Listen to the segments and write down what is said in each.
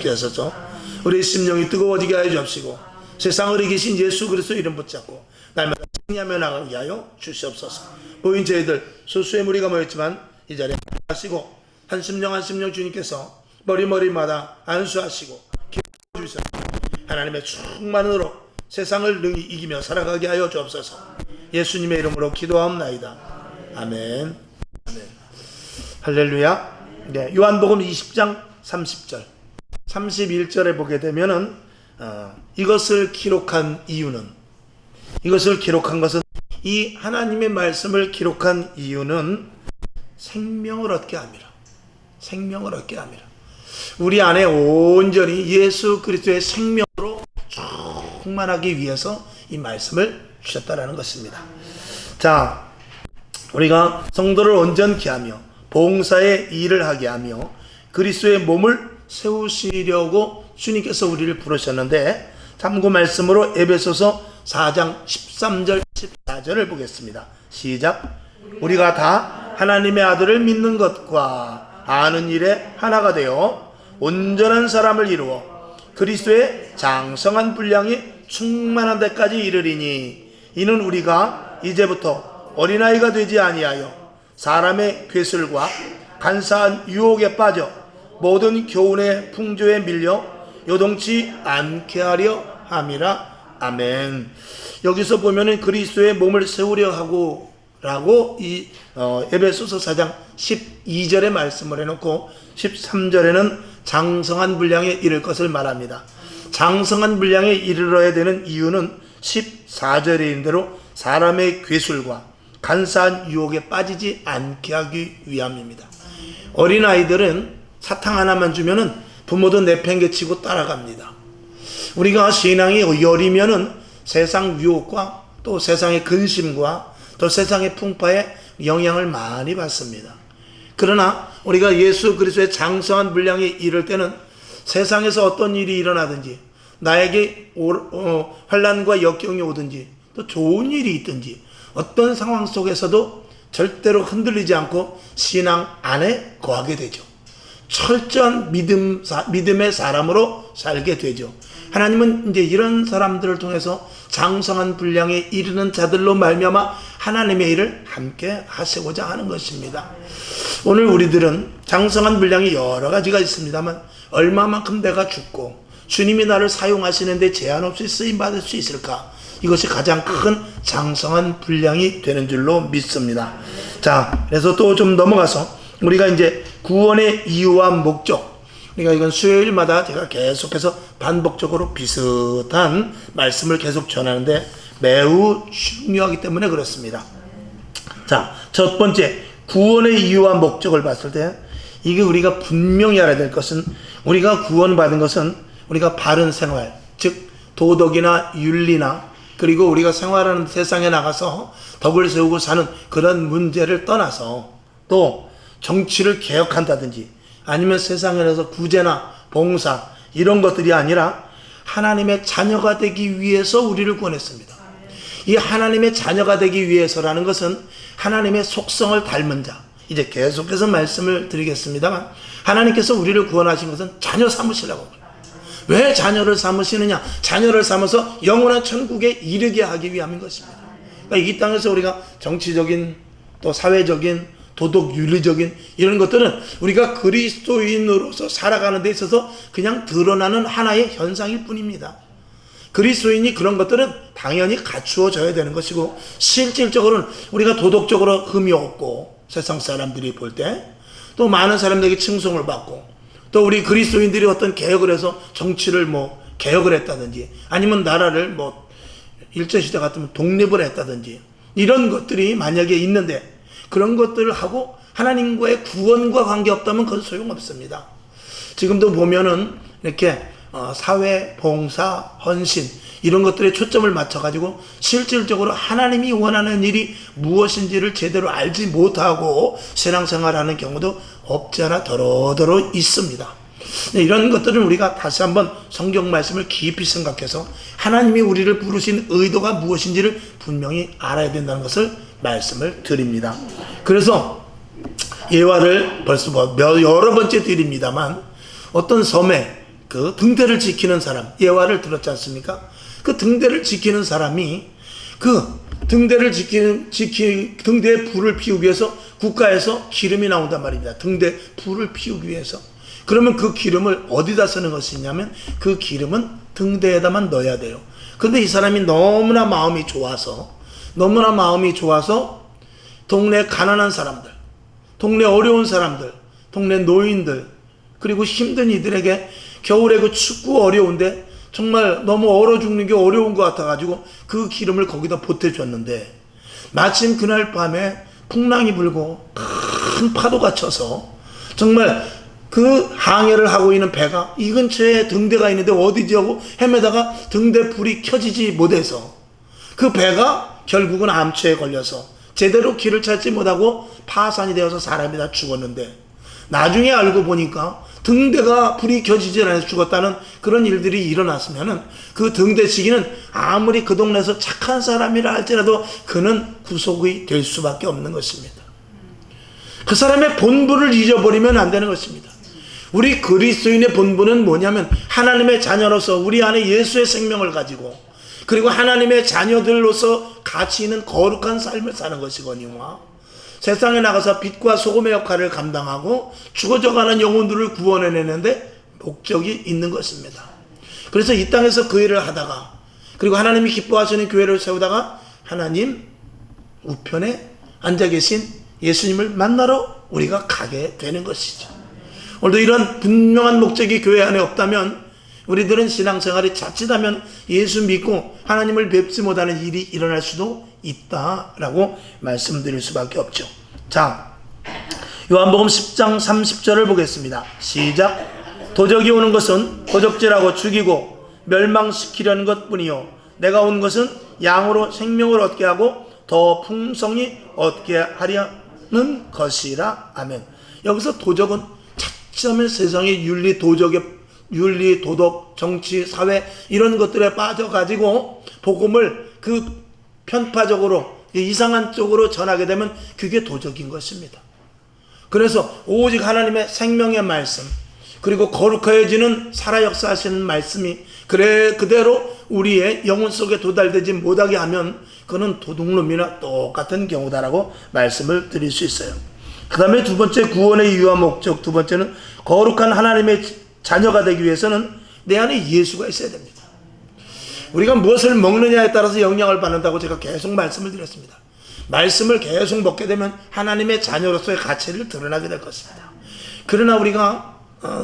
깨닫게 하소서. 우리 심령이 뜨거워지게 하여 주옵시고 세상을 이기신 예수 그리스도 이름 붙잡고 날마다 승리하며 나가게 하여 주시옵소서. 모인 저희들 소수의 무리가 모였지만 이 자리에 하시고 한 심령 한 심령 주님께서 머리마다 안수하시고 기도해 주셔서 하나님의 충만으로 세상을 능히 이기며 살아가게 하여 주옵소서. 예수님의 이름으로 기도하옵나이다. 아멘. 아멘. 할렐루야. 네, 요한복음 20장 30절 31절에 보게 되면은 이것을 기록한 이유는, 이것을 기록한 것은, 이 하나님의 말씀을 기록한 이유는 생명을 얻게 함이라. 생명을 얻게 함이라. 우리 안에 온전히 예수 그리스도의 생명으로 충만하기 위해서 이 말씀을 주셨다라는 것입니다. 자, 우리가 성도를 온전케 하며 봉사의 일을 하게 하며 그리스도의 몸을 세우시려고 주님께서 우리를 부르셨는데, 참고 말씀으로 에베소서 4장 13절 14절을 보겠습니다. 시작. 우리가 다 하나님의 아들을 믿는 것과 아는 일에 하나가 되어 온전한 사람을 이루어 그리스도의 장성한 분량이 충만한 데까지 이르리니, 이는 우리가 이제부터 어린아이가 되지 아니하여 사람의 괴술과 간사한 유혹에 빠져 모든 교훈의 풍조에 밀려 요동치 않게 하려 함이라. 아멘. 여기서 보면은 그리스도의 몸을 세우려 하고 라고 이 에베소서 4장 12절에 말씀을 해놓고 13절에는 장성한 분량에 이를 것을 말합니다. 장성한 분량에 이르러야 되는 이유는 14절에 있는 대로 사람의 괴술과 간사한 유혹에 빠지지 않게 하기 위함입니다. 어린아이들은 사탕 하나만 주면은 부모도 내팽개치고 따라갑니다. 우리가 신앙이 여리면은 세상 유혹과 또 세상의 근심과 또 세상의 풍파에 영향을 많이 받습니다. 그러나 우리가 예수 그리스도의 장성한 분량에 이를 때는 세상에서 어떤 일이 일어나든지, 나에게 환난과 역경이 오든지 또 좋은 일이 있든지 어떤 상황 속에서도 절대로 흔들리지 않고 신앙 안에 거하게 되죠. 철저한 믿음의 사람으로 살게 되죠. 하나님은 이제 이런 사람들을 통해서 장성한 분량에 이르는 자들로 말미암아 하나님의 일을 함께 하시고자 하는 것입니다. 오늘 우리들은 장성한 분량이 여러 가지가 있습니다만 얼마만큼 내가 죽고 주님이 나를 사용하시는데 제한 없이 쓰임 받을 수 있을까? 이것이 가장 큰 장성한 분량이 되는 줄로 믿습니다. 자, 그래서 또 좀 넘어가서 우리가 이제 구원의 이유와 목적, 우리가 이건 수요일마다 제가 계속해서 반복적으로 비슷한 말씀을 계속 전하는데 매우 중요하기 때문에 그렇습니다. 자, 첫 번째 구원의 이유와 목적을 봤을 때 이게 우리가 분명히 알아야 될 것은, 우리가 구원받은 것은 우리가 바른 생활, 즉 도덕이나 윤리나 그리고 우리가 생활하는 세상에 나가서 덕을 세우고 사는 그런 문제를 떠나서 또 정치를 개혁한다든지 아니면 세상에 나서 구제나 봉사 이런 것들이 아니라 하나님의 자녀가 되기 위해서 우리를 구원했습니다. 이 하나님의 자녀가 되기 위해서라는 것은 하나님의 속성을 닮은 자, 이제 계속해서 말씀을 드리겠습니다만 하나님께서 우리를 구원하신 것은 자녀 삼으시려고. 왜 자녀를 삼으시느냐? 자녀를 삼아서 영원한 천국에 이르게 하기 위함인 것입니다. 그러니까 이 땅에서 우리가 정치적인 또 사회적인 도덕 윤리적인 이런 것들은 우리가 그리스도인으로서 살아가는 데 있어서 그냥 드러나는 하나의 현상일 뿐입니다. 그리스도인이 그런 것들은 당연히 갖추어져야 되는 것이고, 실질적으로는 우리가 도덕적으로 흠이 없고 세상 사람들이 볼 때 또 많은 사람들에게 칭송을 받고, 또 우리 그리스도인들이 어떤 개혁을 해서 정치를 개혁을 했다든지 아니면 나라를 일제시대 같으면 독립을 했다든지 이런 것들이 만약에 있는데 그런 것들을 하고 하나님과의 구원과 관계없다면 그건 소용없습니다. 지금도 보면은 이렇게 사회, 봉사, 헌신 이런 것들에 초점을 맞춰가지고 실질적으로 하나님이 원하는 일이 무엇인지를 제대로 알지 못하고 신앙생활하는 경우도 없지 않아 더러더러 있습니다. 이런 것들은 우리가 다시 한번 성경 말씀을 깊이 생각해서 하나님이 우리를 부르신 의도가 무엇인지를 분명히 알아야 된다는 것을 말씀을 드립니다. 그래서 예화를 벌써 여러 번째 드립니다만 어떤 섬에 그 등대를 지키는 사람, 예화를 들었지 않습니까? 그 등대를 지키는 사람이 그 등대를 등대에 불을 피우기 위해서 국가에서 기름이 나온단 말입니다. 등대 불을 피우기 위해서. 그러면 그 기름을 어디다 쓰는 것이냐면 그 기름은 등대에다만 넣어야 돼요. 근데 이 사람이 너무나 마음이 좋아서 동네 가난한 사람들, 동네 어려운 사람들, 동네 노인들, 그리고 힘든 이들에게 겨울에 그 춥고 어려운데 정말 너무 얼어 죽는 게 어려운 것 같아가지고 그 기름을 거기다 보태줬는데 마침 그날 밤에 풍랑이 불고 큰 파도가 쳐서 정말 그 항해를 하고 있는 배가 이 근처에 등대가 있는데 어디지 하고 헤매다가 등대 불이 켜지지 못해서 그 배가 결국은 암초에 걸려서 제대로 길을 찾지 못하고 파산이 되어서 사람이 다 죽었는데 나중에 알고 보니까 등대가 불이 켜지지 않아서 죽었다는 그런 일들이 일어났으면은 그 등대치기는 아무리 그 동네에서 착한 사람이라 할지라도 그는 구속이 될 수밖에 없는 것입니다. 그 사람의 본분을 잊어버리면 안 되는 것입니다. 우리 그리스도인의 본분은 뭐냐면 하나님의 자녀로서 우리 안에 예수의 생명을 가지고 그리고 하나님의 자녀들로서 가치 있는 거룩한 삶을 사는 것이거니와 세상에 나가서 빛과 소금의 역할을 감당하고 죽어져가는 영혼들을 구원해내는데 목적이 있는 것입니다. 그래서 이 땅에서 그 일을 하다가 그리고 하나님이 기뻐하시는 교회를 세우다가 하나님 우편에 앉아 계신 예수님을 만나러 우리가 가게 되는 것이죠. 오늘도 이런 분명한 목적이 교회 안에 없다면 우리들은 신앙생활이 자칫하면 예수 믿고 하나님을 뵙지 못하는 일이 일어날 수도 있다라고 말씀드릴 수밖에 없죠. 자, 요한복음 10장 30절을 보겠습니다. 시작. 도적이 오는 것은 도적질하고 죽이고 멸망시키려는 것뿐이요 내가 온 것은 양으로 생명을 얻게 하고 더 풍성히 얻게 하려는 것이라. 아멘. 여기서 도적은 자칫하면 세상의 윤리, 도덕, 정치, 사회 이런 것들에 빠져가지고 복음을 그 편파적으로 이상한 쪽으로 전하게 되면 그게 도적인 것입니다. 그래서 오직 하나님의 생명의 말씀 그리고 거룩해지는 살아 역사하시는 말씀이 그대로 우리의 영혼 속에 도달되지 못하게 하면 그는 도둑놈이나 똑같은 경우다라고 말씀을 드릴 수 있어요. 그 다음에 두 번째 구원의 이유와 목적, 두 번째는 거룩한 하나님의 자녀가 되기 위해서는 내 안에 예수가 있어야 됩니다. 우리가 무엇을 먹느냐에 따라서 영향을 받는다고 제가 계속 말씀을 드렸습니다. 말씀을 계속 먹게 되면 하나님의 자녀로서의 가치를 드러나게 될 것입니다. 그러나 우리가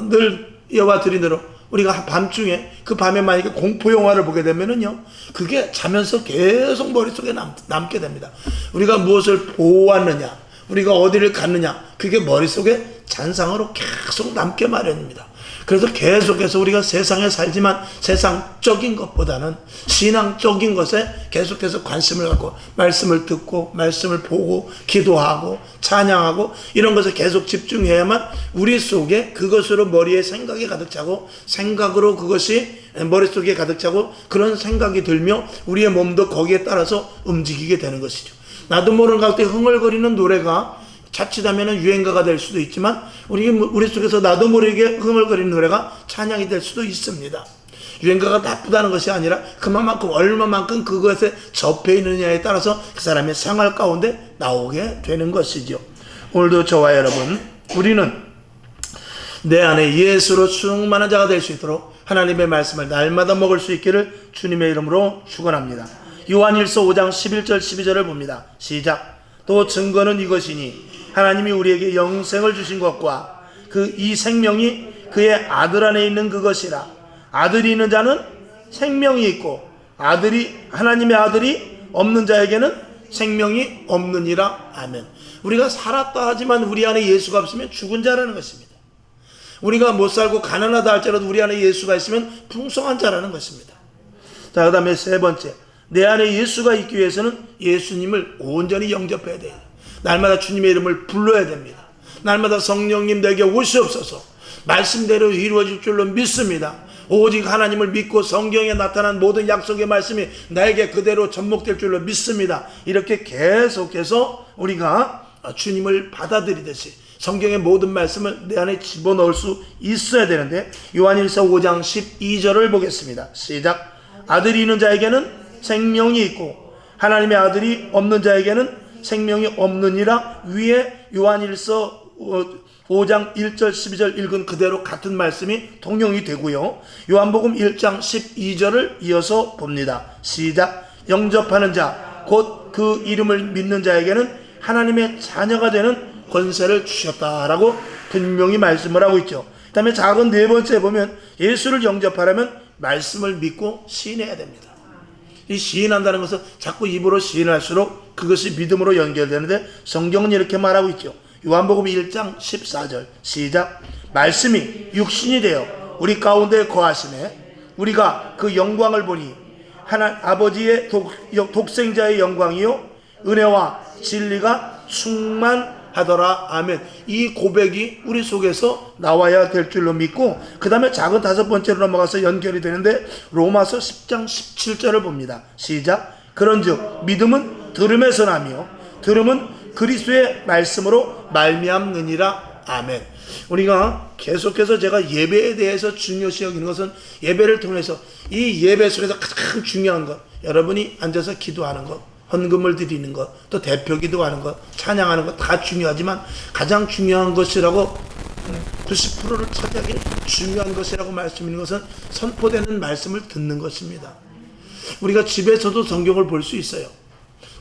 늘 예와 드린 대로 우리가 밤중에 그 밤에 만약에 공포 영화를 보게 되면은요 그게 자면서 계속 머릿속에 남게 됩니다. 우리가 무엇을 보았느냐, 우리가 어디를 갔느냐, 그게 머릿속에 잔상으로 계속 남게 마련입니다. 그래서 계속해서 우리가 세상에 살지만 세상적인 것보다는 신앙적인 것에 계속해서 관심을 갖고 말씀을 듣고 말씀을 보고 기도하고 찬양하고 이런 것에 계속 집중해야만 우리 속에 그것으로 머리에 생각이 가득 차고 생각으로 그것이 머릿속에 가득 차고 그런 생각이 들며 우리의 몸도 거기에 따라서 움직이게 되는 것이죠. 나도 모르는 가운데 흥얼거리는 노래가 자칫하면 유행가가 될 수도 있지만 우리 속에서 나도 모르게 흥얼거리는 노래가 찬양이 될 수도 있습니다. 유행가가 나쁘다는 것이 아니라 그만큼 얼마만큼 그것에 접해 있느냐에 따라서 그 사람의 생활 가운데 나오게 되는 것이죠. 오늘도 저와 여러분 우리는 내 안에 예수로 충만한 자가 될 수 있도록 하나님의 말씀을 날마다 먹을 수 있기를 주님의 이름으로 축원합니다. 요한일서 5장 11절 12절을 봅니다. 시작. 또 증거는 이것이니 하나님이 우리에게 영생을 주신 것과 이 생명이 그의 아들 안에 있는 그것이라. 아들이 있는 자는 생명이 있고 하나님의 아들이 없는 자에게는 생명이 없느니라. 아멘. 우리가 살았다 하지만 우리 안에 예수가 없으면 죽은 자라는 것입니다. 우리가 못 살고 가난하다 할지라도 우리 안에 예수가 있으면 풍성한 자라는 것입니다. 자, 그 다음에 세 번째, 내 안에 예수가 있기 위해서는 예수님을 온전히 영접해야 돼요. 날마다 주님의 이름을 불러야 됩니다. 날마다 성령님 내게 오시옵소서 말씀대로 이루어질 줄로 믿습니다. 오직 하나님을 믿고 성경에 나타난 모든 약속의 말씀이 나에게 그대로 접목될 줄로 믿습니다. 이렇게 계속해서 우리가 주님을 받아들이듯이 성경의 모든 말씀을 내 안에 집어넣을 수 있어야 되는데, 요한일서 5장 12절을 보겠습니다. 시작. 아들이 있는 자에게는 생명이 있고 하나님의 아들이 없는 자에게는 생명이 없느니라. 위에 요한일서 5장 1절 12절 읽은 그대로 같은 말씀이 통용이 되고요. 요한복음 1장 12절을 이어서 봅니다. 시작. 영접하는 자 곧 그 이름을 믿는 자에게는 하나님의 자녀가 되는 권세를 주셨다라고 분명히 말씀을 하고 있죠. 그 다음에 작은 네 번째 보면 예수를 영접하려면 말씀을 믿고 시인해야 됩니다. 이 시인한다는 것은 자꾸 입으로 시인할수록 그것이 믿음으로 연결되는데, 성경은 이렇게 말하고 있죠. 요한복음 1장 14절 시작. 말씀이 육신이 되어 우리 가운데 거하시네 우리가 그 영광을 보니 하나님 아버지의 독생자의 영광이요 은혜와 진리가 충만하더라. 아멘. 이 고백이 우리 속에서 나와야 될 줄로 믿고, 그 다음에 작은 다섯 번째로 넘어가서 연결이 되는데, 로마서 10장 17절을 봅니다. 시작. 그런즉 믿음은 들음에서 나며 들음은 그리스도의 말씀으로 말미암느니라. 아멘. 우리가 계속해서 제가 예배에 대해서 중요시 여기는 것은, 예배를 통해서 이 예배 속에서 가장 중요한 것, 여러분이 앉아서 기도하는 것, 헌금을 드리는 것, 또 대표 기도하는 것, 찬양하는 것 다 중요하지만 가장 중요한 것이라고 90%를 차지하기 중요한 것이라고 말씀드리는 것은 선포되는 말씀을 듣는 것입니다. 우리가 집에서도 성경을 볼 수 있어요.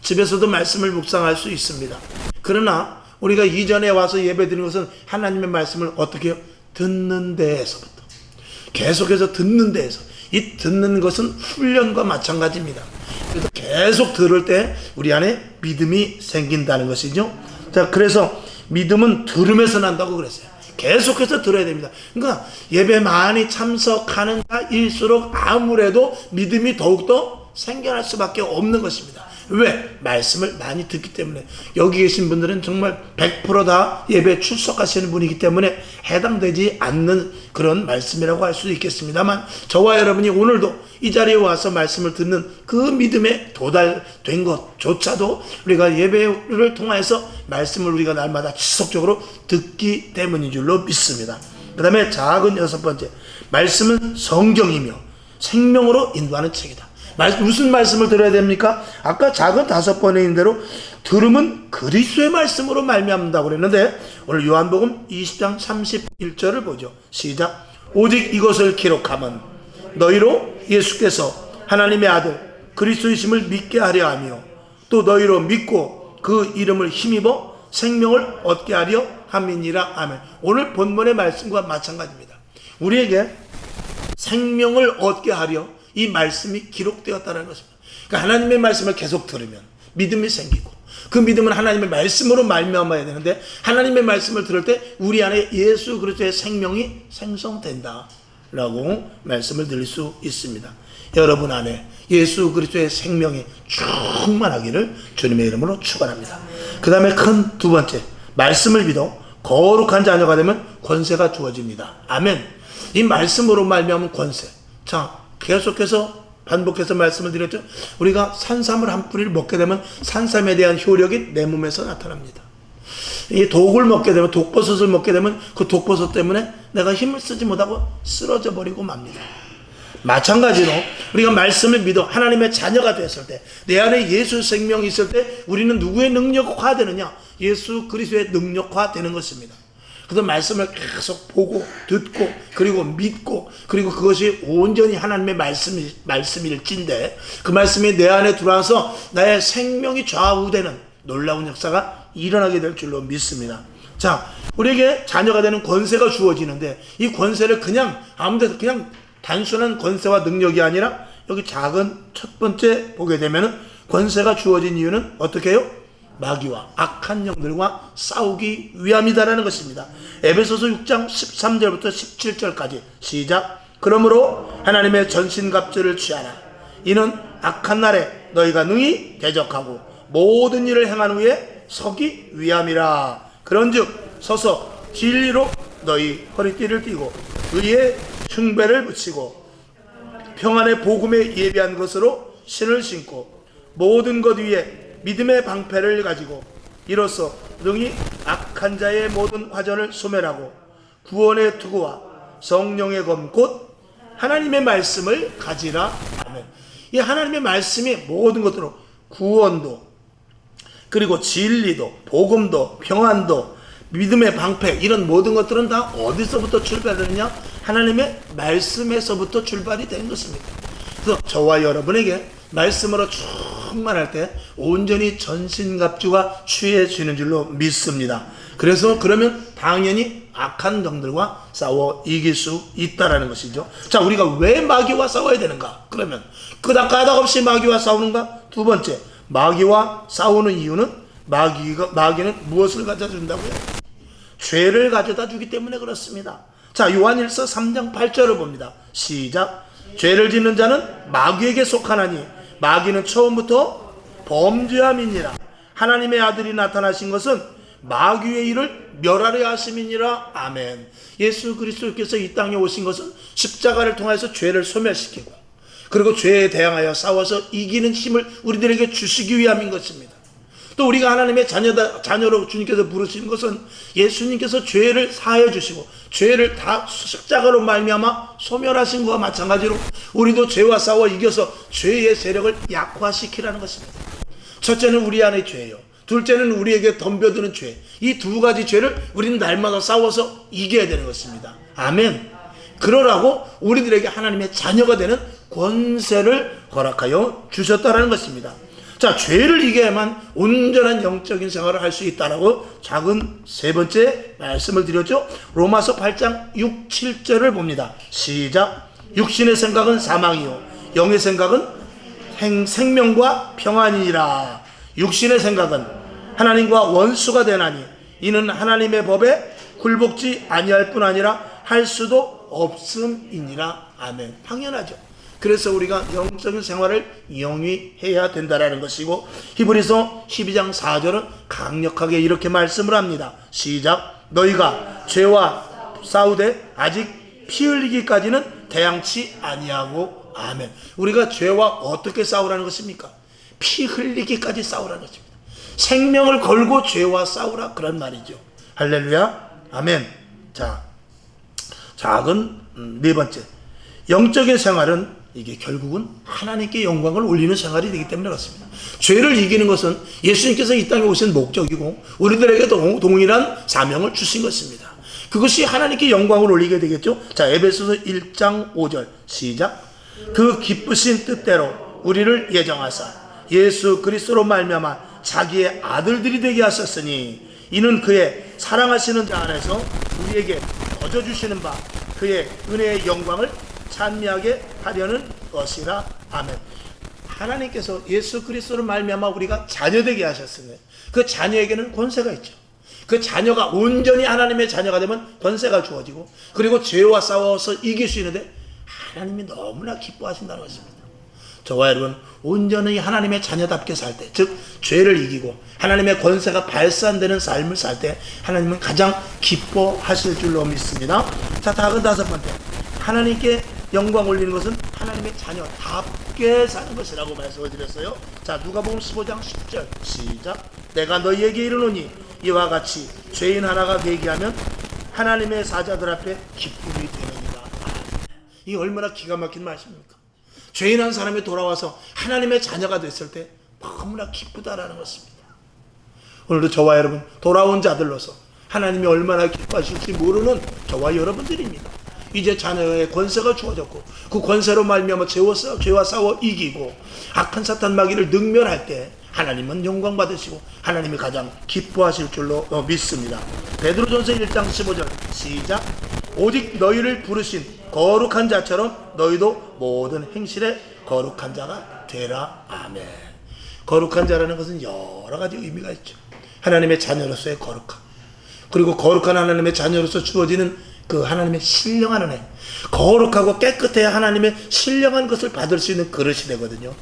집에서도 말씀을 묵상할 수 있습니다. 그러나 우리가 이전에 와서 예배 드리는 것은 하나님의 말씀을 어떻게 해요? 듣는 데에서부터, 계속해서 듣는 데에서, 이 듣는 것은 훈련과 마찬가지입니다. 그래서 계속 들을 때 우리 안에 믿음이 생긴다는 것이죠. 자, 그래서 믿음은 들음에서 난다고 그랬어요. 계속해서 들어야 됩니다. 그러니까 예배 많이 참석하는 자일수록 아무래도 믿음이 더욱더 생겨날 수밖에 없는 것입니다. 왜? 말씀을 많이 듣기 때문에. 여기 계신 분들은 정말 100% 다 예배 출석하시는 분이기 때문에 해당되지 않는 그런 말씀이라고 할 수도 있겠습니다만, 저와 여러분이 오늘도 이 자리에 와서 말씀을 듣는 그 믿음에 도달된 것조차도 우리가 예배를 통해서 말씀을 우리가 날마다 지속적으로 듣기 때문인 줄로 믿습니다. 그 다음에 작은 여섯 번째, 말씀은 성경이며 생명으로 인도하는 책이다. 무슨 말씀을 들어야 됩니까? 아까 작은 다섯 번에 있는 대로 들음은 그리스도의 말씀으로 말미암는다고 그랬는데, 오늘 요한복음 20장 31절을 보죠. 시작. 오직 이것을 기록하면 너희로 예수께서 하나님의 아들 그리스도이심을 믿게 하려 하며, 또 너희로 믿고 그 이름을 힘입어 생명을 얻게 하려 함이니라. 아멘. 오늘 본문의 말씀과 마찬가지입니다. 우리에게 생명을 얻게 하려 이 말씀이 기록되었다는 것입니다. 그러니까 하나님의 말씀을 계속 들으면 믿음이 생기고, 그 믿음은 하나님의 말씀으로 말미암아야 되는데, 하나님의 말씀을 들을 때 우리 안에 예수 그리스도의 생명이 생성된다 라고 말씀을 드릴 수 있습니다. 여러분 안에 예수 그리스도의 생명이 충만하기를 주님의 이름으로 축원합니다. 그 다음에 큰 두 번째, 말씀을 믿어 거룩한 자녀가 되면 권세가 주어집니다. 아멘. 이 말씀으로 말미암은 권세. 자, 계속해서 반복해서 말씀을 드렸죠. 우리가 산삼을 한 뿌리를 먹게 되면 산삼에 대한 효력이 내 몸에서 나타납니다. 이 독을 먹게 되면, 독버섯을 먹게 되면 그 독버섯 때문에 내가 힘을 쓰지 못하고 쓰러져 버리고 맙니다. 마찬가지로 우리가 말씀을 믿어 하나님의 자녀가 됐을 때, 내 안에 예수 생명이 있을 때 우리는 누구의 능력화 되느냐? 예수 그리스도의 능력화 되는 것입니다. 그래서 말씀을 계속 보고 듣고 그리고 믿고, 그리고 그것이 온전히 하나님의 말씀일진데, 그 말씀이 내 안에 들어와서 나의 생명이 좌우되는 놀라운 역사가 일어나게 될 줄로 믿습니다. 자, 우리에게 자녀가 되는 권세가 주어지는데, 이 권세를 그냥 아무데서 그냥 단순한 권세와 능력이 아니라, 여기 작은 첫 번째 보게 되면은 권세가 주어진 이유는 어떻게 해요? 마귀와 악한 영들과 싸우기 위함이다라는 것입니다. 에베소서 6장 13절부터 17절까지 시작. 그러므로 하나님의 전신갑주를 취하라. 이는 악한 날에 너희가 능히 대적하고 모든 일을 행한 후에 서기 위함이라. 그런즉 서서 진리로 너희 허리띠를 띠고 의의 흉배를 붙이고 평안의 복음에 예비한 것으로 신을 신고 모든 것 위에 믿음의 방패를 가지고 이로써 능히 악한 악한 자의 모든 화전을 소멸하고 구원의 투구와 성령의 검 곧 하나님의 말씀을 가지라. 아멘. 이 하나님의 말씀이 모든 것으로 구원도, 그리고 진리도, 복음도, 평안도, 믿음의 방패, 이런 모든 것들은 다 어디서부터 출발되느냐? 하나님의 말씀에서부터 출발이 된 것입니다. 그래서 저와 여러분에게 말씀으로 충만할 때 온전히 전신갑주가 취해지는 줄로 믿습니다. 그래서 그러면 당연히 악한 영들과 싸워 이길 수 있다라는 것이죠. 자, 우리가 왜 마귀와 싸워야 되는가? 그러면 끄덕까덕없이 마귀와 싸우는가? 두 번째, 마귀와 싸우는 이유는 마귀는 무엇을 가져다 준다고요? 죄를 가져다 주기 때문에 그렇습니다. 자, 요한일서 3장 8절을 봅니다. 시작. 죄를 짓는 자는 마귀에게 속하나니 마귀는 처음부터 범죄함이니라. 하나님의 아들이 나타나신 것은 마귀의 일을 멸하려 하심이니라. 아멘. 예수 그리스도께서 이 땅에 오신 것은 십자가를 통해서 죄를 소멸시키고, 그리고 죄에 대항하여 싸워서 이기는 힘을 우리들에게 주시기 위함인 것입니다. 또 우리가 하나님의 자녀로 주님께서 부르신 것은 예수님께서 죄를 사하여 주시고 죄를 다 십자가로 말미암아 소멸하신 것과 마찬가지로 우리도 죄와 싸워 이겨서 죄의 세력을 약화시키라는 것입니다. 첫째는 우리 안의 죄예요. 둘째는 우리에게 덤벼드는 죄. 이 두 가지 죄를 우리는 날마다 싸워서 이겨야 되는 것입니다. 아멘. 그러라고 우리들에게 하나님의 자녀가 되는 권세를 허락하여 주셨다는 것입니다. 자, 죄를 이겨야만 온전한 영적인 생활을 할 수 있다라고 작은 세 번째 말씀을 드렸죠. 로마서 8장 6, 7절을 봅니다. 시작. 육신의 생각은 사망이요 영의 생각은 생명과 평안이니라. 육신의 생각은 하나님과 원수가 되나니 이는 하나님의 법에 굴복지 아니할 뿐 아니라 할 수도 없음이니라. 아멘. 당연하죠. 그래서 우리가 영적인 생활을 영위해야 된다라는 것이고, 히브리서 12장 4절은 강력하게 이렇게 말씀을 합니다. 시작. 너희가 죄와 싸우되 아직 피 흘리기까지는 대항치 아니하고. 아멘. 우리가 죄와 어떻게 싸우라는 것입니까? 피 흘리기까지 싸우라는 것입니다. 생명을 걸고 죄와 싸우라, 그런 말이죠. 할렐루야. 아멘. 자, 작은 네 번째, 영적인 생활은 이게 결국은 하나님께 영광을 올리는 생활이 되기 때문에 그렇습니다. 죄를 이기는 것은 예수님께서 이 땅에 오신 목적이고 우리들에게 동일한 사명을 주신 것입니다. 그것이 하나님께 영광을 올리게 되겠죠. 자, 에베소서 1장 5절 시작. 그 기쁘신 뜻대로 우리를 예정하사 예수 그리스도로 말미암아 자기의 아들들이 되게 하셨으니 이는 그의 사랑하시는 자 안에서 우리에게 거저 주시는 바 그의 은혜의 영광을 찬미하게 하려는 것이라. 아멘. 하나님께서 예수 그리스도를 말미암아 우리가 자녀되게 하셨으니 그 자녀에게는 권세가 있죠. 그 자녀가 온전히 하나님의 자녀가 되면 권세가 주어지고, 그리고 죄와 싸워서 이길 수 있는데 하나님이 너무나 기뻐하신다는 것입니다. 저와 여러분 온전히 하나님의 자녀답게 살 때, 즉 죄를 이기고 하나님의 권세가 발산되는 삶을 살 때 하나님은 가장 기뻐하실 줄로 믿습니다. 자, 다섯 번째, 하나님께 영광 올리는 것은 하나님의 자녀답게 사는 것이라고 말씀을 드렸어요. 자, 누가복음 15장 10절 시작. 내가 너희에게 이르노니 이와 같이 죄인 하나가 회개하면 하나님의 사자들 앞에 기쁨이 되느니라. 이게 얼마나 기가 막힌 말씀입니까? 죄인 한 사람이 돌아와서 하나님의 자녀가 됐을 때 너무나 기쁘다라는 것입니다. 오늘도 저와 여러분 돌아온 자들로서 하나님이 얼마나 기뻐하실지 모르는 저와 여러분들입니다. 이제 자녀의 권세가 주어졌고 그 권세로 말미암아 죄와 싸워 이기고 악한 사탄 마귀를 능멸할 때 하나님은 영광 받으시고 하나님이 가장 기뻐하실 줄로 믿습니다. 베드로전서 1장 15절 시작. 오직 너희를 부르신 거룩한 자처럼 너희도 모든 행실에 거룩한 자가 되라. 아멘. 거룩한 자라는 것은 여러 가지 의미가 있죠. 하나님의 자녀로서의 거룩함, 그리고 거룩한 하나님의 자녀로서 주어지는 그 하나님의 신령한 은혜, 거룩하고 깨끗해야 하나님의 신령한 것을 받을 수 있는 그릇이 되거든요.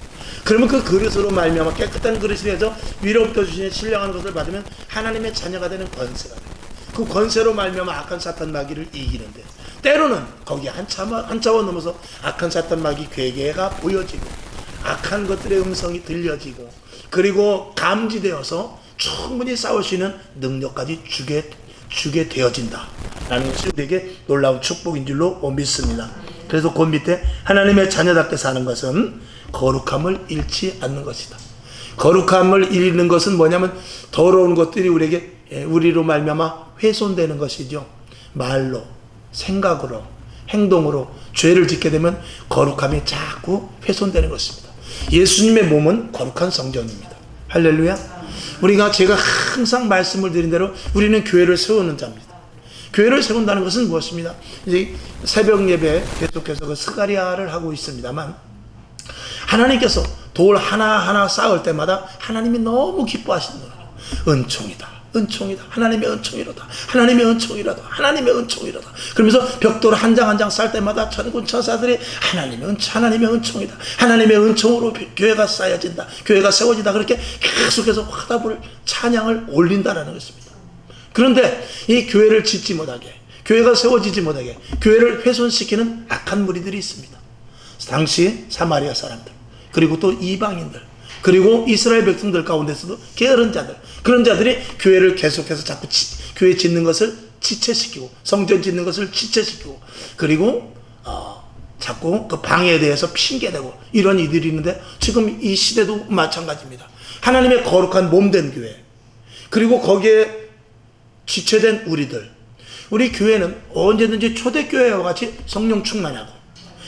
그러면 그 그릇으로 말미암아 깨끗한 그릇이 돼서 위로부터 주시는 신령한 것을 받으면 하나님의 자녀가 되는 권세가 돼요. 그 권세로 말미암아 악한 사탄 마귀를 이기는데, 때로는 거기 한 차원 넘어서 악한 사탄 마귀 괴계가 보여지고 악한 것들의 음성이 들려지고 그리고 감지되어서 충분히 싸울 수 있는 능력까지 주게 되어진다 라는 것이 우리에게 놀라운 축복인 줄로 믿습니다. 그래서 그 밑에 하나님의 자녀답게 사는 것은 거룩함을 잃지 않는 것이다. 거룩함을 잃는 것은 뭐냐면 더러운 것들이 우리로 말미암아 훼손되는 것이죠. 말로, 생각으로, 행동으로 죄를 짓게 되면 거룩함이 자꾸 훼손되는 것입니다. 예수님의 몸은 거룩한 성전입니다. 할렐루야. 제가 항상 말씀을 드린 대로 우리는 교회를 세우는 자입니다. 교회를 세운다는 것은 무엇입니다? 이제 새벽 예배 계속해서 그 스가랴를 하고 있습니다만, 하나님께서 돌 하나하나 쌓을 때마다 하나님이 너무 기뻐하시는 거예요. 은총이다. 하나님의 은총이로다. 하나님의 은총이로다. 하나님의 은총이로다. 그러면서 벽돌 한 장 한 장 쌓을 때마다 천군 천사들이 하나님의 은총이다. 하나님의 은총으로 교회가 쌓여진다. 교회가 세워진다. 그렇게 계속해서 화답을, 찬양을 올린다라는 것입니다. 그런데 이 교회를 짓지 못하게, 교회가 세워지지 못하게, 교회를 훼손시키는 악한 무리들이 있습니다. 당시 사마리아 사람들, 그리고 또 이방인들, 그리고 이스라엘 백성들 가운데서도 게으른 자들, 그런 자들이 교회를 계속해서 자꾸 교회 짓는 것을 지체시키고, 성전 짓는 것을 지체시키고, 그리고 자꾸 그 방해에 대해서 핑계대고, 이런 이들이 있는데, 지금 이 시대도 마찬가지입니다. 하나님의 거룩한 몸된 교회, 그리고 거기에 지체된 우리 교회는 언제든지 초대교회와 같이 성령 충만하고,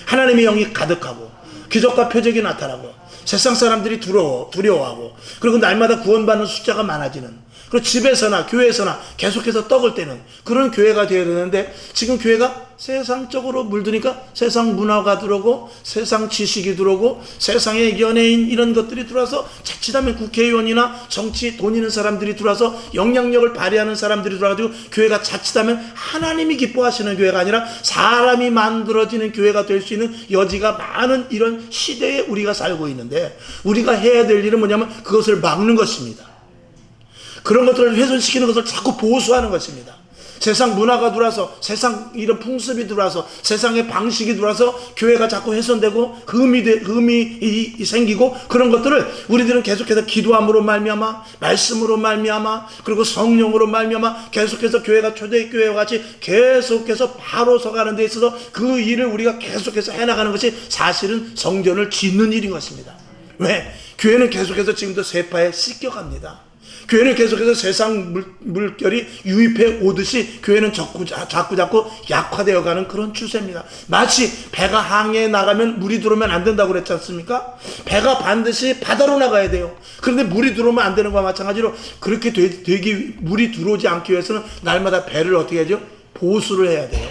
하나님의 영이 가득하고, 기적과 표적이 나타나고, 세상 사람들이 두려워하고, 그리고 날마다 구원받는 숫자가 많아지는, 그리고 집에서나 교회에서나 계속해서 떡을 떼는 그런 교회가 되어야 되는데, 지금 교회가 세상적으로 물드니까 세상 문화가 들어오고, 세상 지식이 들어오고, 세상의 연예인 이런 것들이 들어와서, 자칫하면 국회의원이나 정치 돈 있는 사람들이 들어와서 영향력을 발휘하는 사람들이 들어와가지고, 교회가 자칫하면 하나님이 기뻐하시는 교회가 아니라 사람이 만들어지는 교회가 될 수 있는 여지가 많은 이런 시대에 우리가 살고 있는데, 우리가 해야 될 일은 뭐냐면 그것을 막는 것입니다. 그런 것들을 훼손시키는 것을 자꾸 보수하는 것입니다. 세상 문화가 들어와서, 세상 이런 풍습이 들어와서, 세상의 방식이 들어와서 교회가 자꾸 훼손되고 흠이 생기고, 그런 것들을 우리들은 계속해서 기도함으로 말미암아, 말씀으로 말미암아, 그리고 성령으로 말미암아 계속해서 교회가 초대교회와 같이 계속해서 바로 서가는 데 있어서 그 일을 우리가 계속해서 해나가는 것이 사실은 성전을 짓는 일인 것입니다. 왜? 교회는 계속해서 지금도 세파에 씻겨갑니다. 교회는 계속해서 세상 물결이 유입해 오듯이 교회는 자꾸 약화되어 가는 그런 추세입니다. 마치 배가 항해에 나가면 물이 들어오면 안 된다고 그랬지 않습니까? 배가 반드시 바다로 나가야 돼요. 그런데 물이 들어오면 안 되는 것과 마찬가지로, 그렇게 물이 들어오지 않기 위해서는 날마다 배를 어떻게 하죠? 보수를 해야 돼요.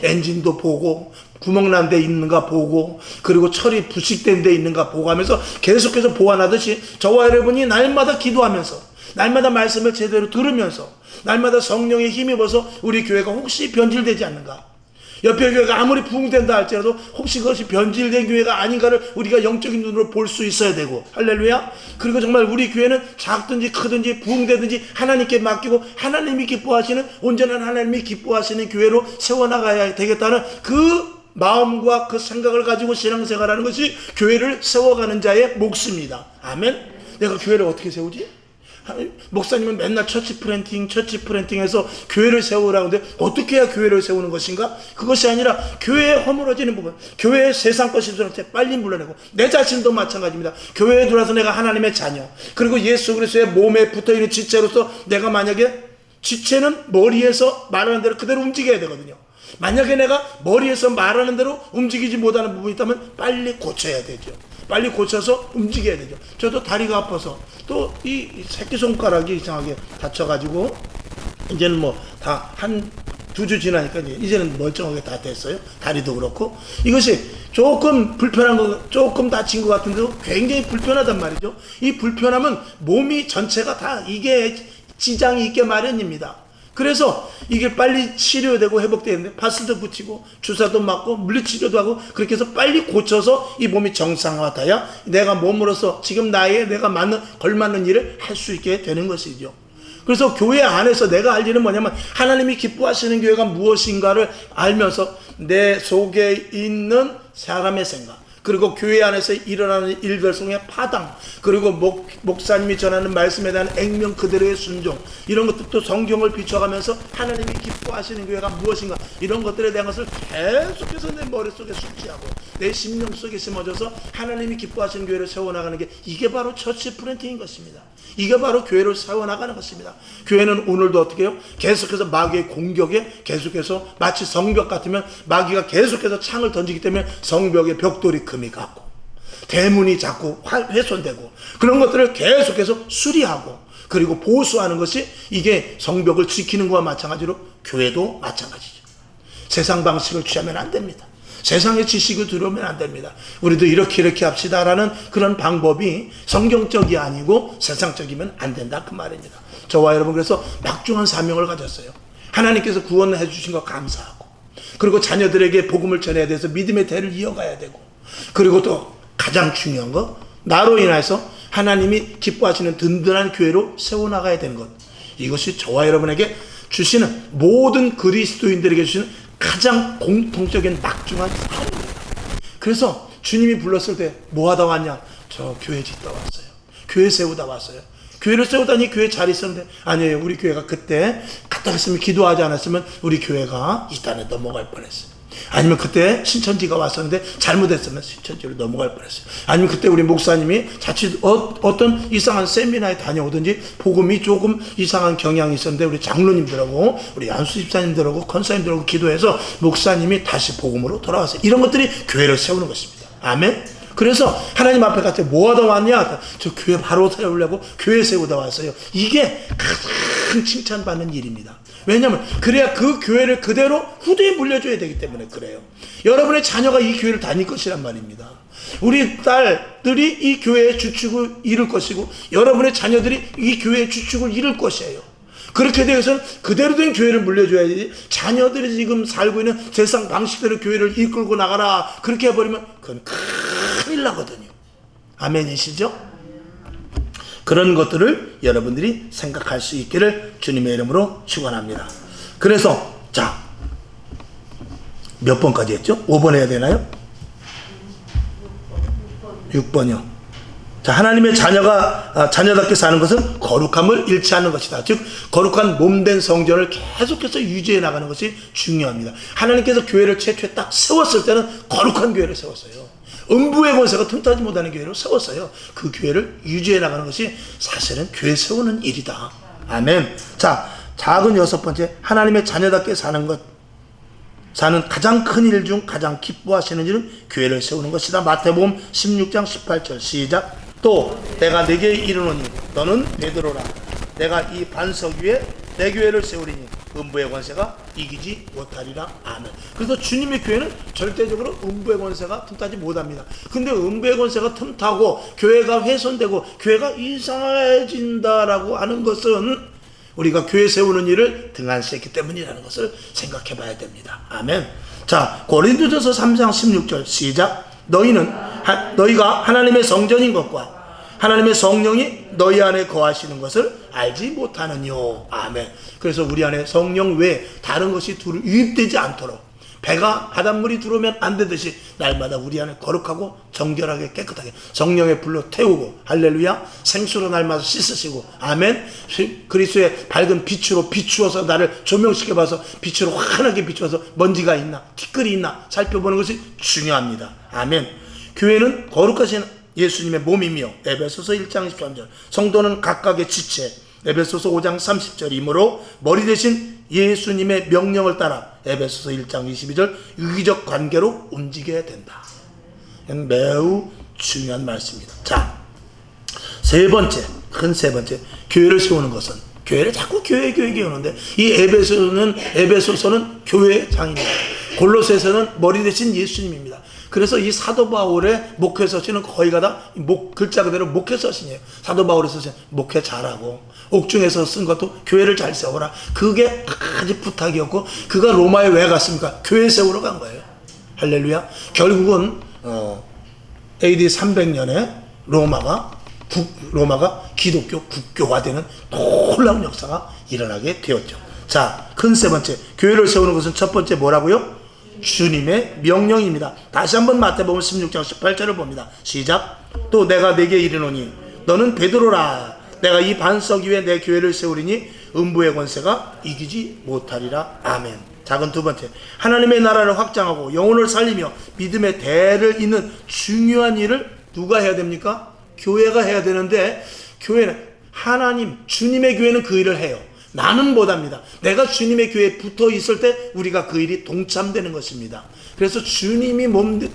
엔진도 보고, 구멍난 데 있는가 보고, 그리고 철이 부식된 데 있는가 보고 하면서 계속해서 보완하듯이, 저와 여러분이 날마다 기도하면서, 날마다 말씀을 제대로 들으면서, 날마다 성령에 힘입어서 우리 교회가 혹시 변질되지 않는가, 옆에 교회가 아무리 부흥된다 할지라도 혹시 그것이 변질된 교회가 아닌가를 우리가 영적인 눈으로 볼 수 있어야 되고, 할렐루야. 그리고 정말 우리 교회는 작든지 크든지 부흥되든지 하나님께 맡기고, 하나님이 기뻐하시는, 온전한 하나님이 기뻐하시는 교회로 세워나가야 되겠다는 그 마음과 그 생각을 가지고 신앙생활하는 것이 교회를 세워가는 자의 몫입니다. 아멘. 내가 교회를 어떻게 세우지? 목사님은 맨날 처치 프렌팅해서 교회를 세우라고 하는데, 어떻게 해야 교회를 세우는 것인가? 그것이 아니라 교회에 허물어지는 부분, 교회의 세상 것이 들어올 때 빨리 물러내고, 내 자신도 마찬가지입니다. 교회에 들어와서 내가 하나님의 자녀, 그리고 예수 그리스도의 몸에 붙어있는 지체로서, 내가 만약에, 지체는 머리에서 말하는 대로 그대로 움직여야 되거든요. 만약에 내가 머리에서 말하는 대로 움직이지 못하는 부분이 있다면 빨리 고쳐야 되죠. 빨리 고쳐서 움직여야 되죠. 저도 다리가 아파서, 또 이 새끼손가락이 이상하게 다쳐가지고, 이제는 뭐 다 한 2주 지나니까 이제는 멀쩡하게 다 됐어요. 다리도 그렇고. 이것이 조금 불편한 거, 조금 다친 것 같은데도 굉장히 불편하단 말이죠. 이 불편함은 몸이 전체가 다 이게 지장이 있게 마련입니다. 그래서 이게 빨리 치료되고 회복되는데, 파스도 붙이고 주사도 맞고 물리치료도 하고, 그렇게 해서 빨리 고쳐서 이 몸이 정상화돼야 내가 몸으로서 지금 나이에 내가 걸맞는 일을 할 수 있게 되는 것이죠. 그래서 교회 안에서 내가 할 일은 뭐냐면, 하나님이 기뻐하시는 교회가 무엇인가를 알면서 내 속에 있는 사람의 생각, 그리고 교회 안에서 일어나는 일들 속의 파당, 그리고 목사님이 전하는 말씀에 대한 액면 그대로의 순종, 이런 것들도 성경을 비춰가면서 하나님이 기뻐하시는 교회가 무엇인가, 이런 것들에 대한 것을 계속해서 내 머릿속에 숙지하고 내 심령 속에 심어져서 하나님이 기뻐하시는 교회를 세워나가는 게, 이게 바로 처치 플랜팅인 것입니다. 이게 바로 교회를 세워나가는 것입니다. 교회는 오늘도 어떻게 해요? 계속해서 마귀의 공격에 계속해서 마치 성벽 같으면 마귀가 계속해서 창을 던지기 때문에 성벽의 벽돌이 금이 갔고 대문이 자꾸 훼손되고, 그런 것들을 계속해서 수리하고 그리고 보수하는 것이, 이게 성벽을 지키는 것과 마찬가지로 교회도 마찬가지죠. 세상 방식을 취하면 안 됩니다. 세상의 지식을 들어오면 안 됩니다. 우리도 이렇게 합시다라는 그런 방법이 성경적이 아니고 세상적이면 안 된다, 그 말입니다. 저와 여러분, 그래서 막중한 사명을 가졌어요. 하나님께서 구원해 주신 거 감사하고, 그리고 자녀들에게 복음을 전해야 돼서 믿음의 대를 이어가야 되고, 그리고 또 가장 중요한 거, 나로 인해서 하나님이 기뻐하시는 든든한 교회로 세워나가야 되는 것, 이것이 저와 여러분에게 주시는, 모든 그리스도인들에게 주시는 가장 공통적인 막중한 사명입니다. 그래서 주님이 불렀을 때 뭐 하다 왔냐? 저 교회 짓다 왔어요. 교회 세우다 왔어요. 교회를 세우다니 교회 잘 있었는데, 아니에요. 우리 교회가 그때 갔다 갔으면, 기도하지 않았으면 우리 교회가 이 땅에 넘어갈 뻔했어요. 아니면 그때 신천지가 왔었는데 잘못했으면 신천지로 넘어갈 뻔했어요. 아니면 그때 우리 목사님이 자칫 어떤 이상한 세미나에 다녀오든지 복음이 조금 이상한 경향이 있었는데, 우리 장로님들하고 우리 안수 집사님들하고 권사님들하고 기도해서 목사님이 다시 복음으로 돌아왔어요. 이런 것들이 교회를 세우는 것입니다. 아멘. 그래서 하나님 앞에 갔을 때 뭐 하다 왔냐? 저 교회 바로 세우려고 교회 세우다 왔어요. 이게 가장 칭찬받는 일입니다. 왜냐하면 그래야 그 교회를 그대로 후대에 물려줘야 되기 때문에 그래요. 여러분의 자녀가 이 교회를 다닐 것이란 말입니다. 우리 딸들이 이 교회의 주축을 이룰 것이고, 여러분의 자녀들이 이 교회의 주축을 이룰 것이에요. 그렇게 되어서는 그대로 된 교회를 물려줘야지, 자녀들이 지금 살고 있는 세상 방식대로 교회를 이끌고 나가라, 그렇게 해버리면 그건 큰일 나거든요. 아멘이시죠? 그런 것들을 여러분들이 생각할 수 있기를 주님의 이름으로 축원합니다. 그래서 자, 몇 번까지 했죠? 5번 해야 되나요? 6번이요. 자, 하나님의 자녀답게 사는 것은 거룩함을 잃지 않는 것이다. 즉, 거룩한 몸된 성전을 계속해서 유지해 나가는 것이 중요합니다. 하나님께서 교회를 최초에 딱 세웠을 때는 거룩한 교회를 세웠어요. 음부의 권세가 틈타지 못하는 교회를 세웠어요. 그 교회를 유지해 나가는 것이 사실은 교회 세우는 일이다. 아멘. 자, 작은 6번째, 하나님의 자녀답게 사는 가장 큰 일 중 가장 기뻐하시는 일은 교회를 세우는 것이다. 마태복음 16장 18절 시작. 또 내가 네게 이르노니 너는 베드로라. 내가 이 반석 위에 내 교회를 세우리니 음부의 권세가 이기지 못하리라. 아멘. 그래서 주님의 교회는 절대적으로 음부의 권세가 틈타지 못합니다. 근데 음부의 권세가 틈타고 교회가 훼손되고 교회가 이상해진다라고 하는 것은 우리가 교회 세우는 일을 등한시했기 때문이라는 것을 생각해 봐야 됩니다. 아멘. 자, 고린도전서 3장 16절 시작. 너희가 하나님의 성전인 것과 하나님의 성령이 너희 안에 거하시는 것을 알지 못하느뇨. 아멘. 그래서 우리 안에 성령 외에 다른 것이 유입되지 않도록, 배가 바닷물이 들어오면 안 되듯이 날마다 우리 안에 거룩하고 정결하게 깨끗하게 성령의 불로 태우고, 할렐루야, 생수로 날마다 씻으시고, 아멘. 그리스도의 밝은 빛으로 비추어서 나를 조명시켜봐서 빛으로 환하게 비추어서 먼지가 있나 티끌이 있나 살펴보는 것이 중요합니다. 아멘. 교회는 거룩하신 예수님의 몸이며, 에베소서 1장 13절, 성도는 각각의 지체, 에베소서 5장 30절이므로 머리 대신 예수님의 명령을 따라, 에베소서 1장 22절, 유기적 관계로 움직여야 된다. 매우 중요한 말씀입니다. 자, 큰 세 번째, 교회를 세우는 것은, 교회를 자꾸 교회 오는데, 이 에베소서는 교회장입니다. 골로새서는 머리 대신 예수님입니다. 그래서 이 사도 바울의 목회 서신은 거의 다 글자 그대로 목회 서신이에요. 사도 바울의 서신, 목회 잘하고, 옥중에서 쓴 것도 교회를 잘 세워라. 그게 아주 부탁이었고, 그가 로마에 왜 갔습니까? 교회 세우러 간 거예요. 할렐루야. 결국은 AD 300년에 로마가 기독교 국교화되는 놀라운 역사가 일어나게 되었죠. 자, 큰 세 번째, 교회를 세우는 것은 첫 번째 뭐라고요? 주님의 명령입니다. 다시 한번 마태복음 16장 18절을 봅니다. 시작. 또 내가 네게 이르노니 너는 베드로라. 내가 이 반석 위에 내 교회를 세우리니 음부의 권세가 이기지 못하리라. 아멘. 작은 두 번째, 하나님의 나라를 확장하고 영혼을 살리며 믿음의 대를 잇는 중요한 일을 누가 해야 됩니까? 교회가 해야 되는데, 교회는 하나님, 주님의 교회는 그 일을 해요. 나는 못합니다. 내가 주님의 교회에 붙어 있을 때 우리가 그 일이 동참되는 것입니다. 그래서 주님의 몸된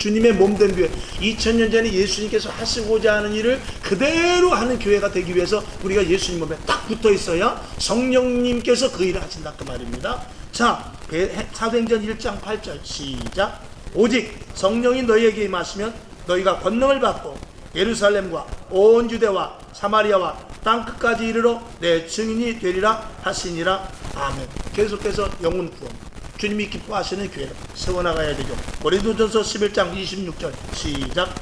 교회, 2000년 전에 예수님께서 하시고자 하는 일을 그대로 하는 교회가 되기 위해서 우리가 예수님 몸에 딱 붙어 있어야 성령님께서 그 일을 하신다 그 말입니다. 자, 사도행전 1장 8절 시작. 오직 성령이 너희에게 임하시면 너희가 권능을 받고 예루살렘과 온 유대와 사마리아와 땅끝까지 이르러 내 증인이 되리라 하시니라. 아멘. 계속해서 영혼 구원, 주님이 기뻐하시는 교회를 세워나가야 되죠. 고린도전서 11장 26절 시작.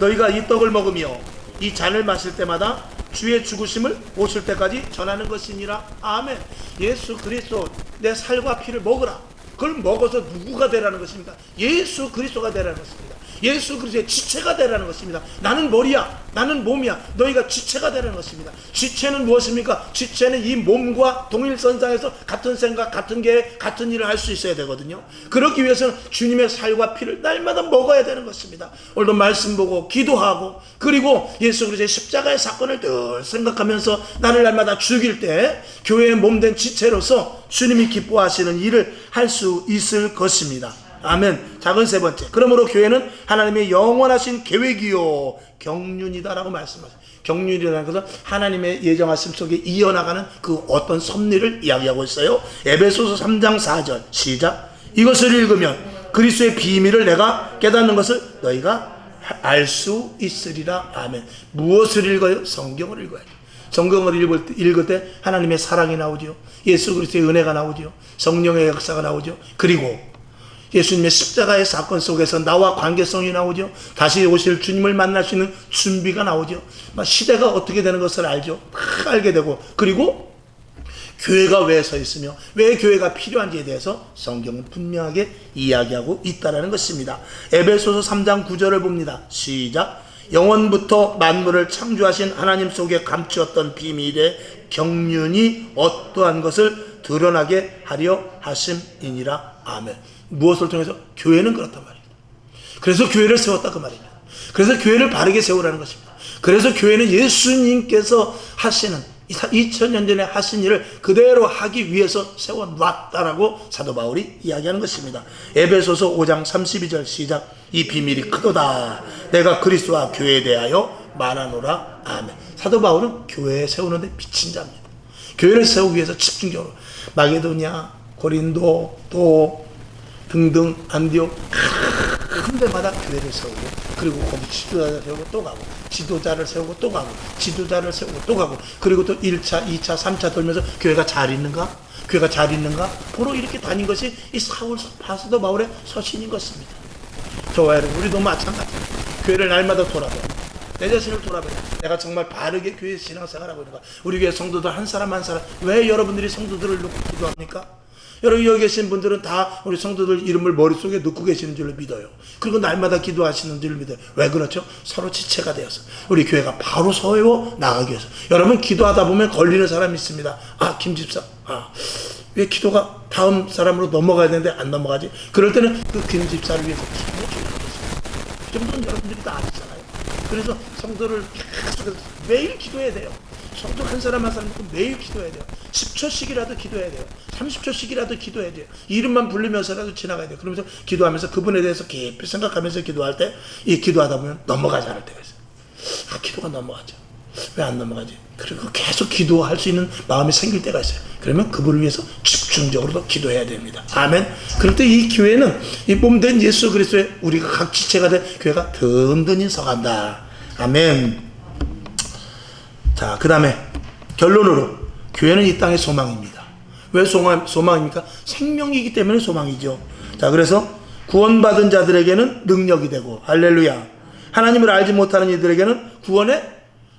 너희가 이 떡을 먹으며 이 잔을 마실 때마다 주의 죽으심을 오실 때까지 전하는 것이니라. 아멘. 예수 그리스도 내 살과 피를 먹으라. 그걸 먹어서 누구가 되라는 것입니까? 예수 그리스도가 되라는 것입니다. 예수 그리스도의 지체가 되라는 것입니다. 나는 머리야, 나는 몸이야. 너희가 지체가 되라는 것입니다. 지체는 무엇입니까? 지체는 이 몸과 동일선상에서 같은 생각, 같은 계획, 같은 일을 할 수 있어야 되거든요. 그러기 위해서는 주님의 살과 피를 날마다 먹어야 되는 것입니다. 오늘도 말씀 보고 기도하고, 그리고 예수 그리스도의 십자가의 사건을 늘 생각하면서 나를 날마다 죽일 때 교회의 몸된 지체로서 주님이 기뻐하시는 일을 할 수 있을 것입니다. 아멘. 작은 세 번째, 그러므로 교회는 하나님의 영원하신 계획이요 경륜이다라고 말씀하세요. 경륜이라는 것은 하나님의 예정하심 속에 이어나가는 그 어떤 섭리를 이야기하고 있어요. 에베소서 3장 4절 시작. 이것을 읽으면 그리스도의 비밀을 내가 깨닫는 것을 너희가 알 수 있으리라. 아멘. 무엇을 읽어요? 성경을 읽어야죠. 성경을 읽을 때 하나님의 사랑이 나오죠. 예수 그리스도의 은혜가 나오죠. 성령의 역사가 나오죠. 그리고 예수님의 십자가의 사건 속에서 나와 관계성이 나오죠. 다시 오실 주님을 만날 수 있는 준비가 나오죠. 시대가 어떻게 되는 것을 알죠. 알게 되고, 그리고 교회가 왜 서 있으며 왜 교회가 필요한지에 대해서 성경은 분명하게 이야기하고 있다는 것입니다. 에베소서 3장 9절을 봅니다. 시작. 영원부터 만물을 창조하신 하나님 속에 감추었던 비밀의 경륜이 어떠한 것을 드러나게 하려 하심이니라. 아멘. 무엇을 통해서? 교회는 그렇단 말입니다. 그래서 교회를 세웠다 그 말입니다. 그래서 교회를 바르게 세우라는 것입니다. 그래서 교회는 예수님께서 하시는 2000년 전에 하신 일을 그대로 하기 위해서 세워놨다라고 사도 바울이 이야기하는 것입니다. 에베소서 5장 32절 시작. 이 비밀이 크도다. 내가 그리스도와 교회에 대하여 말하노라. 아멘. 사도 바울은 교회에 세우는데 미친 자입니다. 교회를 세우기 위해서 집중적으로 마게도냐, 고린도, 또 등등 안디옥 큰 데마다 교회를 세우고, 그리고 거기 지도자를 세우고 또 가고, 지도자를 세우고 또 가고, 지도자를 세우고 또 가고, 그리고 또 1차, 2차, 3차 돌면서 교회가 잘 있는가? 교회가 잘 있는가? 보러 이렇게 다닌 것이 이 사도 바울의 서신인 것입니다. 저와 여러분, 우리도 마찬가지예요. 교회를 날마다 돌아봐요. 내 자신을 돌아봐요. 내가 정말 바르게 교회 신앙생활하고 있는가? 우리 교회 성도들 한 사람 한 사람, 왜 여러분들이 성도들을 놓고 기도합니까? 여러분 여기 계신 분들은 다 우리 성도들 이름을 머릿속에 넣고 계시는 줄로 믿어요. 그리고 날마다 기도하시는 줄로 믿어요. 왜 그렇죠? 서로 지체가 되어서 우리 교회가 바로 세워 나가기 위해서. 여러분 기도하다 보면 걸리는 사람이 있습니다. 아, 김집사, 왜 기도가 다음 사람으로 넘어가야 되는데 안 넘어가지? 그럴 때는 그 김집사를 위해서 기도해 주는 것입니다. 그 정도는 여러분들이 다 아시잖아요. 그래서 성도를 계속 매일 기도해야 돼요. 성도 한 사람 한 사람 매일 기도해야 돼요. 10초씩이라도 기도해야 돼요. 30초씩이라도 기도해야 돼요. 이름만 부르면서라도 지나가야 돼요. 그러면서 기도하면서 그분에 대해서 깊이 생각하면서 기도할 때, 이 기도하다 보면 넘어가지 않을 때가 있어요. 기도가 넘어가죠. 왜 안 넘어가지? 그리고 계속 기도할 수 있는 마음이 생길 때가 있어요. 그러면 그분을 위해서 집중적으로 기도해야 됩니다. 아멘. 그럴 때 이 교회는 이 몸된 예수 그리스도의 우리가 각 지체가 된 교회가 든든히 서간다. 아멘. 자, 그 다음에 결론으로 교회는 이 땅의 소망입니다. 왜 소망입니까? 생명이기 때문에 소망이죠. 자, 그래서 구원받은 자들에게는 능력이 되고, 할렐루야, 하나님을 알지 못하는 이들에게는 구원의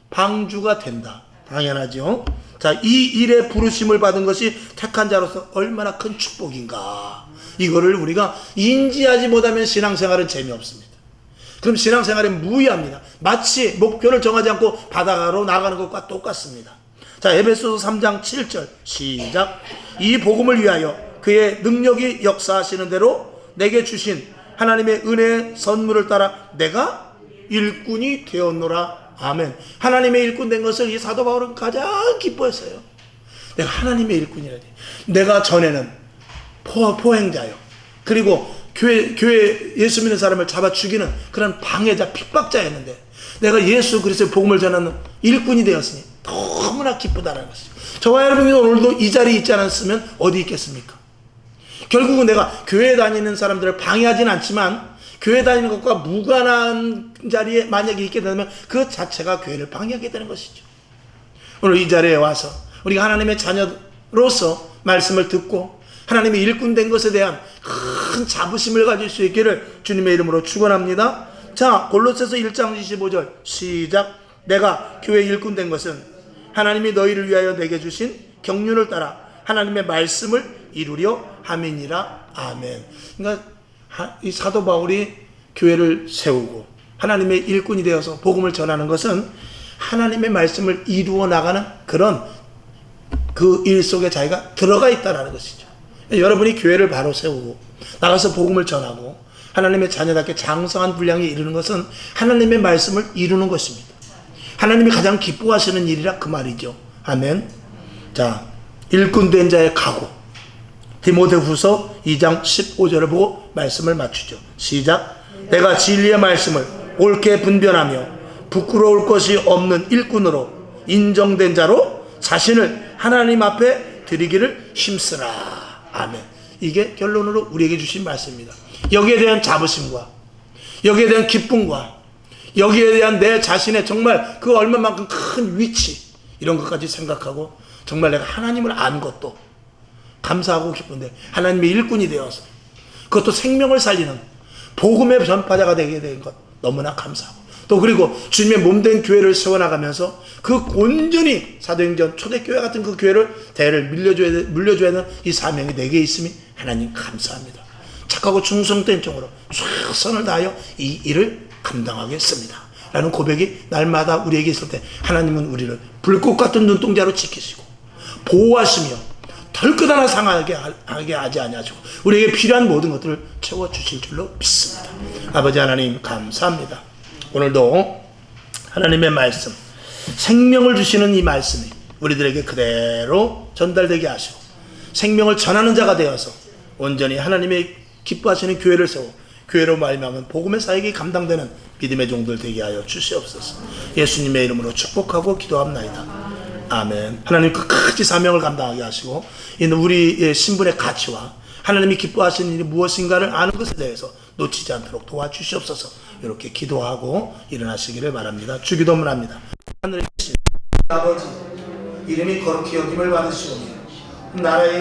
방주가 된다. 당연하죠. 자, 이 일에 부르심을 받은 것이 택한 자로서 얼마나 큰 축복인가. 이거를 우리가 인지하지 못하면 신앙생활은 재미없습니다. 그럼 신앙생활은 무의합니다. 마치 목표를 정하지 않고 바다로 나가는 것과 똑같습니다. 자, 에베소서 3장 7절 시작. 이 복음을 위하여 그의 능력이 역사하시는 대로 내게 주신 하나님의 은혜의 선물을 따라 내가 일꾼이 되었노라. 아멘. 하나님의 일꾼 된 것을 이 사도 바울은 가장 기뻐했어요. 내가 하나님의 일꾼이라. 내가 전에는 포행자요. 그리고 교회 예수 믿는 사람을 잡아 죽이는 그런 방해자, 핍박자였는데 내가 예수 그리스도의 복음을 전하는 일꾼이 되었으니 너무나 기쁘다는 것이죠. 저와 여러분이 오늘도 이 자리에 있지 않았으면 어디 있겠습니까? 결국은 내가 교회 다니는 사람들을 방해하진 않지만 교회 다니는 것과 무관한 자리에 만약에 있게 되면 그 자체가 교회를 방해하게 되는 것이죠. 오늘 이 자리에 와서 우리가 하나님의 자녀로서 말씀을 듣고 하나님의 일꾼 된 것에 대한 큰 자부심을 가질 수 있기를 주님의 이름으로 축원합니다. 자, 골로새서 1장 25절 시작. 내가 교회 일꾼 된 것은 하나님이 너희를 위하여 내게 주신 경륜을 따라 하나님의 말씀을 이루려 함이니라. 아멘. 그러니까 이 사도 바울이 교회를 세우고 하나님의 일꾼이 되어서 복음을 전하는 것은 하나님의 말씀을 이루어 나가는 그런 그 일 속에 자기가 들어가 있다는 것이죠. 여러분이 교회를 바로 세우고 나가서 복음을 전하고 하나님의 자녀답게 장성한 분량에 이르는 것은 하나님의 말씀을 이루는 것입니다. 하나님이 가장 기뻐하시는 일이라 그 말이죠. 아멘. 자, 일꾼 된 자의 각오. 디모데후서 2장 15절을 보고 말씀을 맞추죠. 시작. 내가 진리의 말씀을 옳게 분별하며 부끄러울 것이 없는 일꾼으로 인정된 자로 자신을 하나님 앞에 드리기를 힘쓰라. 아멘. 이게 결론으로 우리에게 주신 말씀입니다. 여기에 대한 자부심과 여기에 대한 기쁨과 여기에 대한 내 자신의 정말 그 얼마만큼 큰 위치 이런 것까지 생각하고 정말 내가 하나님을 안 것도 감사하고 기쁜데 하나님의 일꾼이 되어서 그것도 생명을 살리는 복음의 전파자가 되게 된 것 너무나 감사하고 또 그리고 주님의 몸된 교회를 세워나가면서 그 온전히 사도행전 초대교회 같은 그 교회를 대를 물려줘야 하는 이 사명이 내게 있음이 하나님 감사합니다. 착하고 충성된 종으로 최선을 다하여 이 일을 감당하겠습니다 라는 고백이 날마다 우리에게 있을 때 하나님은 우리를 불꽃 같은 눈동자로 지키시고 보호하시며 덜끝 하나 상하게 하지 아니하시고 우리에게 필요한 모든 것들을 채워주실 줄로 믿습니다. 아버지 하나님 감사합니다. 오늘도 하나님의 말씀 생명을 주시는 이 말씀이 우리들에게 그대로 전달되게 하시고 생명을 전하는 자가 되어서 온전히 하나님의 기뻐하시는 교회를 세워 교회로 말미암은 복음의 사역이 감당되는 믿음의 종들 되게 하여 주시옵소서. 예수님의 이름으로 축복하고 기도합나이다. 아멘. 하나님 끝까지 사명을 감당하게 하시고 우리의 신분의 가치와 하나님이 기뻐하시는 일이 무엇인가를 아는 것에 대해서 놓치지 않도록 도와주시옵소서. 이렇게 기도하고 일어나시기를 바랍니다. 주기도문 합니다. 하늘에 계신 아버지 이름이 거룩히 여김을 받으시오니 나라의